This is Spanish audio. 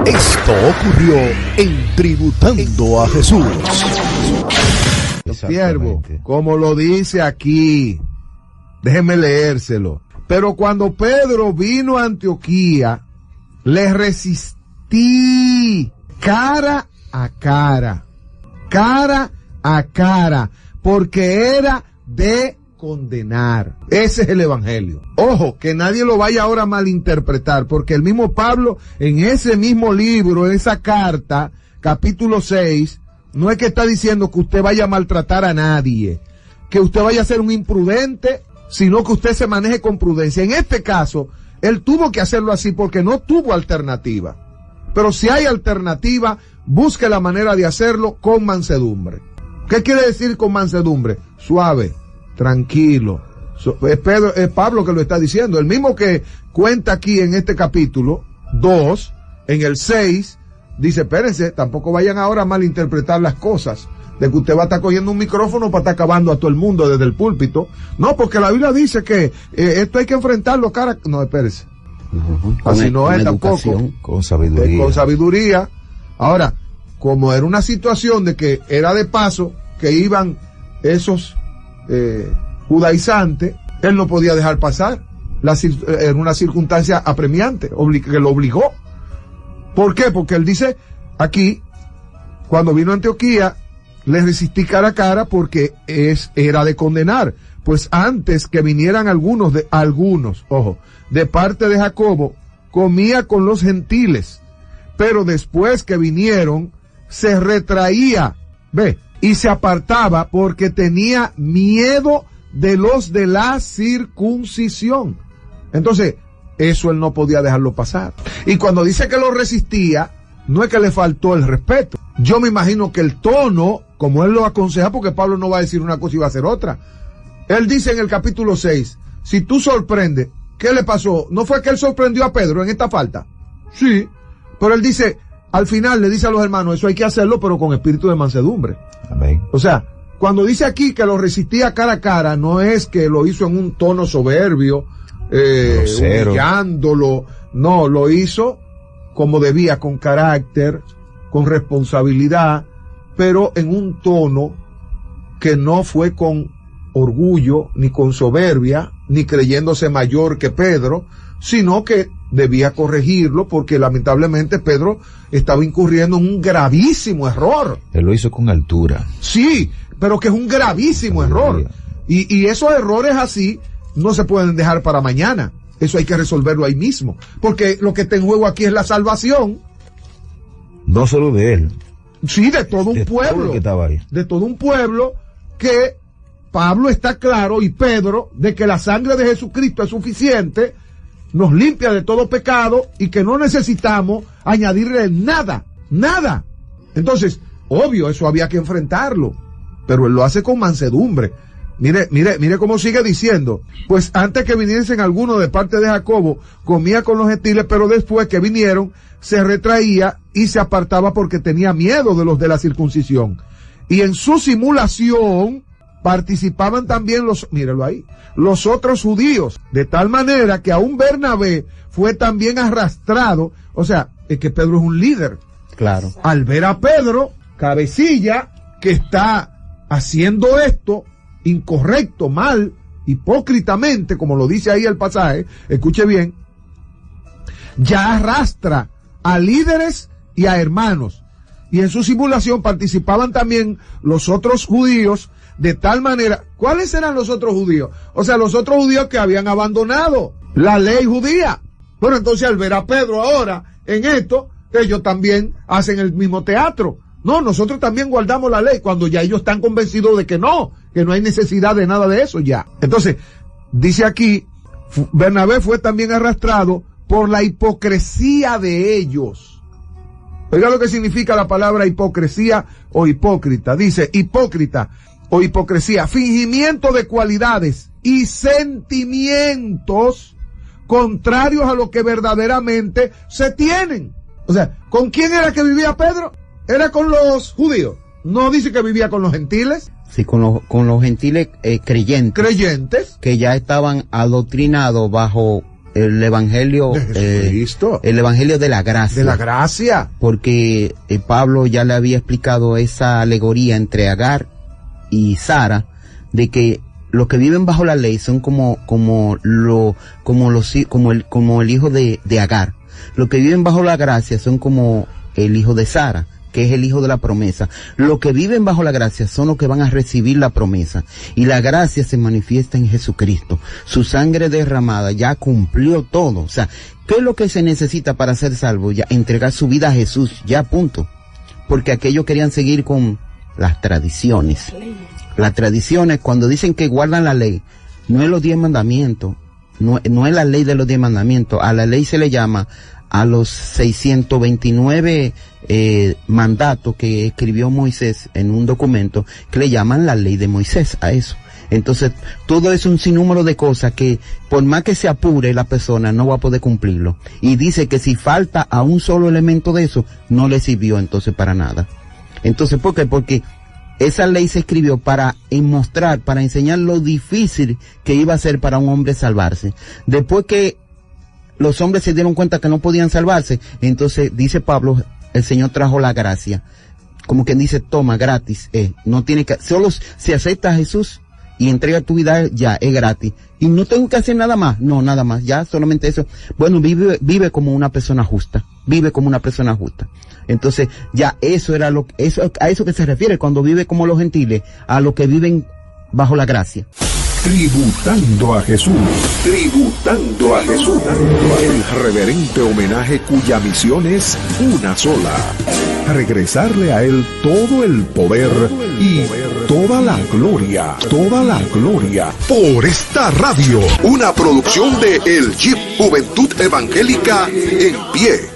Esto ocurrió en Tributando a Jesús. Siervo, como lo dice aquí, déjenme leérselo. Pero cuando Pedro vino a Antioquía, le resistí cara a cara, porque era de condenar. Ese es el evangelio. Ojo, que nadie lo vaya ahora a malinterpretar, porque el mismo Pablo, en ese mismo libro, en esa carta, capítulo 6, no es que está diciendo que usted vaya a maltratar a nadie, que usted vaya a ser un imprudente, sino que usted se maneje con prudencia. En este caso, él tuvo que hacerlo así porque no tuvo alternativa. Pero si hay alternativa, busque la manera de hacerlo con mansedumbre. ¿Qué quiere decir con mansedumbre? Suave, tranquilo. Es Pablo que lo está diciendo. El mismo que cuenta aquí en este capítulo 2, en el 6, dice, espérense, tampoco vayan ahora a malinterpretar las cosas, de que usted va a estar cogiendo un micrófono para estar acabando a todo el mundo desde el púlpito. No, porque la Biblia dice que esto hay que enfrentarlo cara... No, espérese. Así no es tampoco. Con sabiduría. Con sabiduría. Ahora, como era una situación de que era de paso, que iban esos judaizantes, él no podía dejar pasar. Era una circunstancia apremiante, que lo obligó. ¿Por qué? Porque él dice aquí, cuando vino a Antioquía, le resistí cara a cara porque era de condenar. Pues antes que vinieran algunos, de parte de Jacobo, comía con los gentiles, pero después que vinieron, se retraía, y se apartaba porque tenía miedo de los de la circuncisión. Entonces, eso él no podía dejarlo pasar. Y cuando dice que lo resistía, no es que le faltó el respeto. Yo me imagino que el tono, como él lo aconseja, porque Pablo no va a decir una cosa y va a hacer otra. Él dice en el capítulo 6, si tú sorprendes, ¿qué le pasó? ¿No fue que él sorprendió a Pedro en esta falta? Sí, pero él dice, al final le dice a los hermanos, eso hay que hacerlo, pero con espíritu de mansedumbre. Amén. O sea, cuando dice aquí que lo resistía cara a cara, no es que lo hizo en un tono soberbio, humillándolo, no, lo hizo como debía, con carácter, con responsabilidad, pero en un tono que no fue con orgullo, ni con soberbia, ni creyéndose mayor que Pedro, sino que debía corregirlo porque lamentablemente Pedro estaba incurriendo en un gravísimo error. Él lo hizo con altura. Sí, pero que es un gravísimo error. Y esos errores así no se pueden dejar para mañana. Eso hay que resolverlo ahí mismo. Porque lo que está en juego aquí es la salvación. No solo de él. Sí, de todo un pueblo. Todo el que estaba ahí. De todo un pueblo que Pablo está claro y Pedro de que la sangre de Jesucristo es suficiente, nos limpia de todo pecado y que no necesitamos añadirle nada. Entonces, obvio, eso había que enfrentarlo, pero él lo hace con mansedumbre. Mire cómo sigue diciendo, pues antes que viniesen algunos de parte de Jacobo, comía con los gentiles, pero después que vinieron, se retraía y se apartaba porque tenía miedo de los de la circuncisión. Y en su simulación participaban también los otros judíos, de tal manera que aún Bernabé fue también arrastrado. O sea, es que Pedro es un líder. Claro. Al ver a Pedro, cabecilla, que está haciendo esto incorrecto, mal, hipócritamente, como lo dice ahí el pasaje, escuche bien, ya arrastra a líderes y a hermanos. Y en su simulación participaban también los otros judíos, de tal manera, ¿cuáles eran los otros judíos? O sea, los otros judíos que habían abandonado la ley judía. Bueno, entonces al ver a Pedro ahora en esto, ellos también hacen el mismo teatro. No, nosotros también guardamos la ley, cuando ya ellos están convencidos de que no hay necesidad de nada de eso ya. Entonces, dice aquí, Bernabé fue también arrastrado por la hipocresía de ellos. Oiga lo que significa la palabra hipocresía o hipócrita. Dice hipócrita o hipocresía, fingimiento de cualidades y sentimientos contrarios a lo que verdaderamente se tienen. O sea, ¿con quién era que vivía Pedro? Era con los judíos. No dice que vivía con los gentiles. Sí, con los gentiles creyentes. Creyentes. Que ya estaban adoctrinados bajo el evangelio de Jesucristo, el evangelio de la gracia. De la gracia. Porque Pablo ya le había explicado esa alegoría entre Agar y Sara, de que los que viven bajo la ley son como el hijo de Agar. Los que viven bajo la gracia son como el hijo de Sara, que es el hijo de la promesa. Los que viven bajo la gracia son los que van a recibir la promesa. Y la gracia se manifiesta en Jesucristo. Su sangre derramada ya cumplió todo. O sea, ¿qué es lo que se necesita para ser salvo? Ya entregar su vida a Jesús, ya punto. Porque aquellos querían seguir con las tradiciones. Las tradiciones, cuando dicen que guardan la ley, no es los 10 mandamientos, no es la ley de los 10 mandamientos. A la ley se le llama a los 629 mandatos que escribió Moisés en un documento, que le llaman la ley de Moisés a eso. Entonces, todo es un sinnúmero de cosas que, por más que se apure, la persona no va a poder cumplirlo. Y dice que si falta a un solo elemento de eso, no le sirvió entonces para nada. Entonces, ¿por qué? Porque esa ley se escribió para mostrar, para enseñar lo difícil que iba a ser para un hombre salvarse. Después que los hombres se dieron cuenta que no podían salvarse, entonces dice Pablo, el Señor trajo la gracia. Como quien dice, toma, gratis, no tiene que, solo si acepta a Jesús y entrega tu vida, ya, es gratis. Y no tengo que hacer nada más, no, nada más, ya, solamente eso. Bueno, vive como una persona justa, vive como una persona justa. Entonces, ya eso era a eso que se refiere cuando vive como los gentiles, a los que viven bajo la gracia. Tributando a Jesús. Tributando a Jesús. El reverente homenaje cuya misión es una sola. Regresarle a Él todo el poder y toda la gloria. Toda la gloria. Por esta radio. Una producción de El Jeep Juventud Evangélica en Pie.